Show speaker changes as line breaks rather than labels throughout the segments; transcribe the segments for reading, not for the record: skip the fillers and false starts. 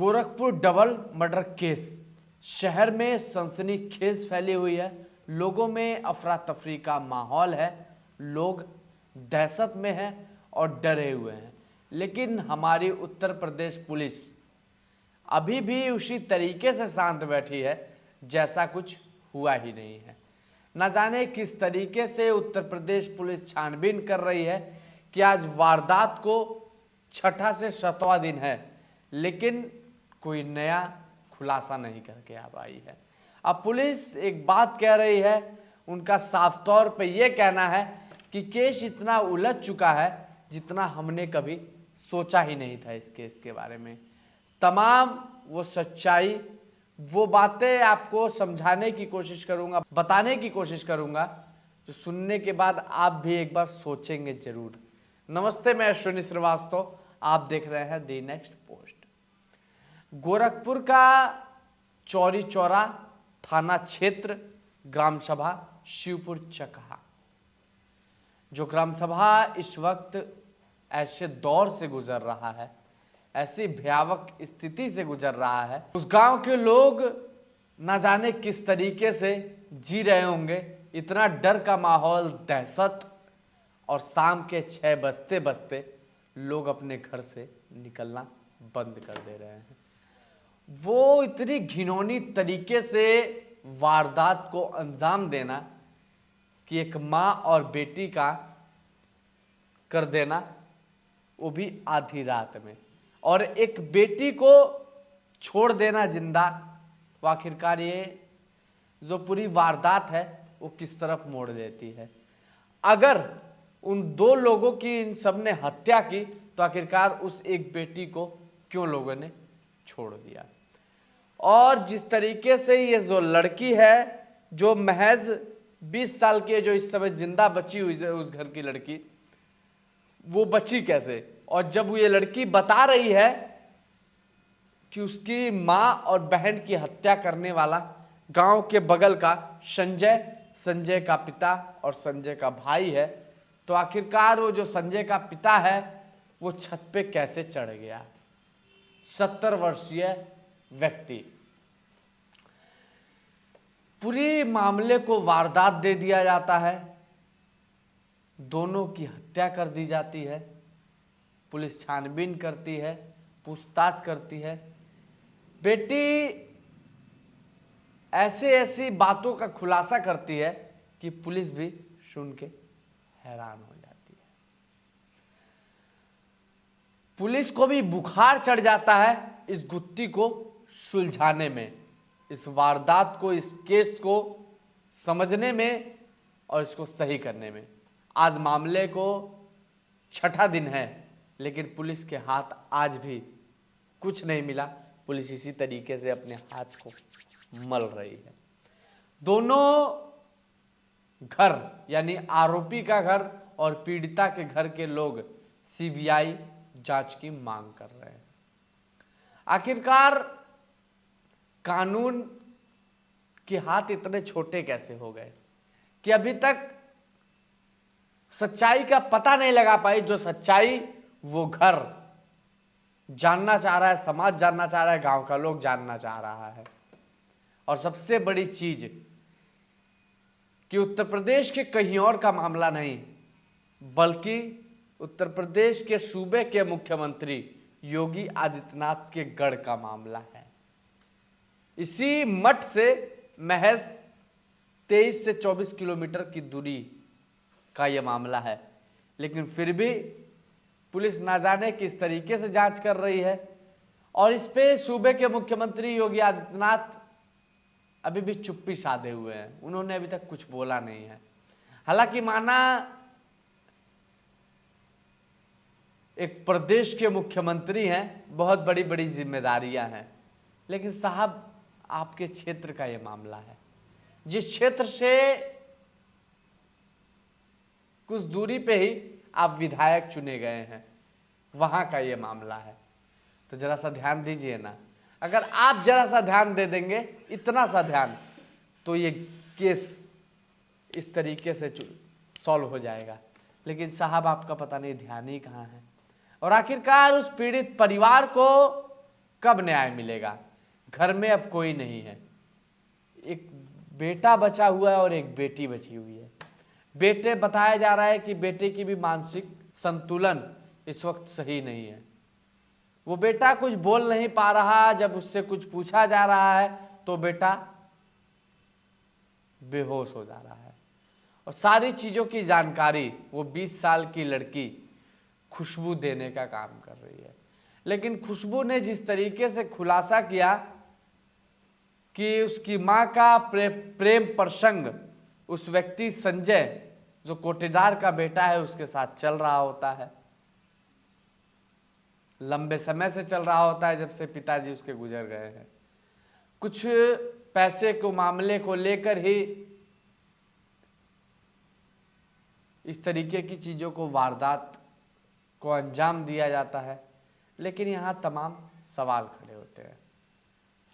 Gorakhpur double murder case, शहर में सनसनीखेज फैली हुई है। लोगों में अफरा तफरी का माहौल है, लोग दहशत में हैं और डरे हुए हैं। लेकिन हमारी उत्तर प्रदेश पुलिस अभी भी उसी तरीके से शांत बैठी है जैसा कुछ हुआ ही नहीं है। न जाने किस तरीके से उत्तर प्रदेश पुलिस छानबीन कर रही है कि आज वारदात को छठा से सातवां दिन है, लेकिन कोई नया खुलासा नहीं करके आ पाई है। अब पुलिस एक बात कह रही है, उनका साफ तौर पे ये कहना है कि केस इतना उलझ चुका है जितना हमने कभी सोचा ही नहीं था। इस केस के बारे में तमाम वो सच्चाई, वो बातें आपको समझाने की कोशिश करूंगा, बताने की कोशिश करूंगा, जो सुनने के बाद आप भी एक बार सोचेंगे जरूर। नमस्ते, मैं अश्विनी श्रीवास्तव, आप देख रहे हैं दी नेक्स्ट पोस्ट। गोरखपुर का चौरी चौरा थाना क्षेत्र, ग्राम सभा शिवपुर चकहा, जो ग्राम सभा इस वक्त ऐसे दौर से गुजर रहा है, ऐसी भयावह स्थिति से गुजर रहा है। उस गांव के लोग न जाने किस तरीके से जी रहे होंगे। इतना डर का माहौल, दहशत, और शाम के 6 बजते बजते लोग अपने घर से निकलना बंद कर दे रहे हैं। वो इतनी घिनौनी तरीके से वारदात को अंजाम देना कि एक माँ और बेटी का कर देना, वो भी आधी रात में, और एक बेटी को छोड़ देना जिंदा। तो आखिरकार ये जो पूरी वारदात है वो किस तरफ मोड़ देती है। अगर उन 2 लोगों की इन सब ने हत्या की तो आखिरकार उस एक बेटी को क्यों लोगों ने छोड़ दिया। और जिस तरीके से ये जो लड़की है, जो महज 20 साल की है, जो इस समय जिंदा बची हुई है, उस घर की लड़की, वो बची कैसे। और जब ये लड़की बता रही है कि उसकी माँ और बहन की हत्या करने वाला गांव के बगल का संजय का पिता और संजय का भाई है, तो आखिरकार वो जो संजय का पिता है वो छत पे कैसे चढ़ गया। 70 वर्षीय व्यक्ति, पूरे मामले को वारदात दे दिया जाता है, दोनों की हत्या कर दी जाती है। पुलिस छानबीन करती है, पूछताछ करती है। बेटी ऐसी बातों का खुलासा करती है कि पुलिस भी सुन के हैरान हो जाती है। पुलिस को भी बुखार चढ़ जाता है इस गुत्थी को सुलझाने में, इस वारदात को, इस केस को समझने में और इसको सही करने में। आज मामले को छठा दिन है, लेकिन पुलिस के हाथ आज भी कुछ नहीं मिला। पुलिस इसी तरीके से अपने हाथ को मल रही है। दोनों घर, यानी आरोपी का घर और पीड़िता के घर के लोग सीबीआई जांच की मांग कर रहे हैं। आखिरकार कानून के हाथ इतने छोटे कैसे हो गए कि अभी तक सच्चाई का पता नहीं लगा पाई। जो सच्चाई वो घर जानना चाह रहा है, समाज जानना चाह रहा है, गांव का लोग जानना चाह रहा है। और सबसे बड़ी चीज कि उत्तर प्रदेश के कहीं और का मामला नहीं, बल्कि उत्तर प्रदेश के सूबे के मुख्यमंत्री योगी आदित्यनाथ के गढ़ का मामला है। इसी मठ से महज 23 से 24 किलोमीटर की दूरी का यह मामला है, लेकिन फिर भी पुलिस ना जाने किस तरीके से जांच कर रही है। और इस पे सूबे के मुख्यमंत्री योगी आदित्यनाथ अभी भी चुप्पी साधे हुए हैं, उन्होंने अभी तक कुछ बोला नहीं है। हालांकि माना एक प्रदेश के मुख्यमंत्री हैं, बहुत बड़ी बड़ी जिम्मेदारियां हैं, लेकिन साहब आपके क्षेत्र का यह मामला है, जिस क्षेत्र से कुछ दूरी पे ही आप विधायक चुने गए हैं, वहां का यह मामला है। तो जरा सा ध्यान दीजिए ना। अगर आप जरा सा ध्यान दे देंगे, इतना सा ध्यान, तो ये केस इस तरीके से सॉल्व हो जाएगा। लेकिन साहब आपका पता नहीं ध्यान ही कहाँ है। और आखिरकार उस पीड़ित परिवार को कब न्याय मिलेगा? घर में अब कोई नहीं है, एक बेटा बचा हुआ है और एक बेटी बची हुई है। बेटे बताया जा रहा है कि बेटे की भी मानसिक संतुलन इस वक्त सही नहीं है। वो बेटा कुछ बोल नहीं पा रहा, जब उससे कुछ पूछा जा रहा है तो बेटा बेहोश हो जा रहा है। और सारी चीजों की जानकारी वो 20 साल की लड़की खुशबू देने का काम कर रही है। लेकिन खुशबू ने जिस तरीके से खुलासा किया कि उसकी मां का प्रेम प्रसंग उस व्यक्ति संजय, जो कोटेदार का बेटा है, उसके साथ चल रहा होता है, लंबे समय से चल रहा होता है, जब से पिताजी उसके गुजर गए हैं। कुछ पैसे को मामले को लेकर ही इस तरीके की चीजों को, वारदात को अंजाम दिया जाता है। लेकिन यहाँ तमाम सवाल खड़े होते हैं।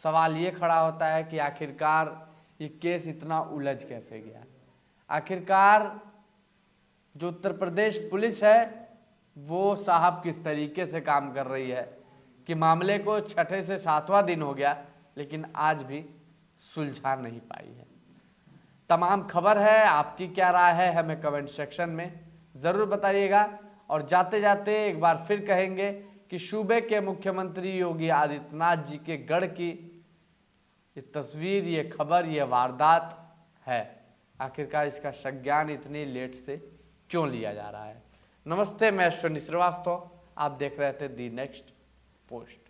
सवाल ये खड़ा होता है कि आखिरकार ये केस इतना उलझ कैसे गया? आखिरकार जो उत्तर प्रदेश पुलिस है वो साहब किस तरीके से काम कर रही है कि मामले को 6 से 7वां दिन हो गया लेकिन आज भी सुलझा नहीं पाई है। तमाम खबर है, आपकी क्या राय है हमें कमेंट सेक्शन में ज़रूर बताइएगा। और जाते जाते एक बार फिर कहेंगे कि सूबे के मुख्यमंत्री योगी आदित्यनाथ जी के गढ़ की ये तस्वीर, ये खबर, ये वारदात है, आखिरकार इसका संज्ञान इतनी लेट से क्यों लिया जा रहा है? नमस्ते, मैं अश्विनी श्रीवास्तव, आप देख रहे थे दी नेक्स्ट पोस्ट।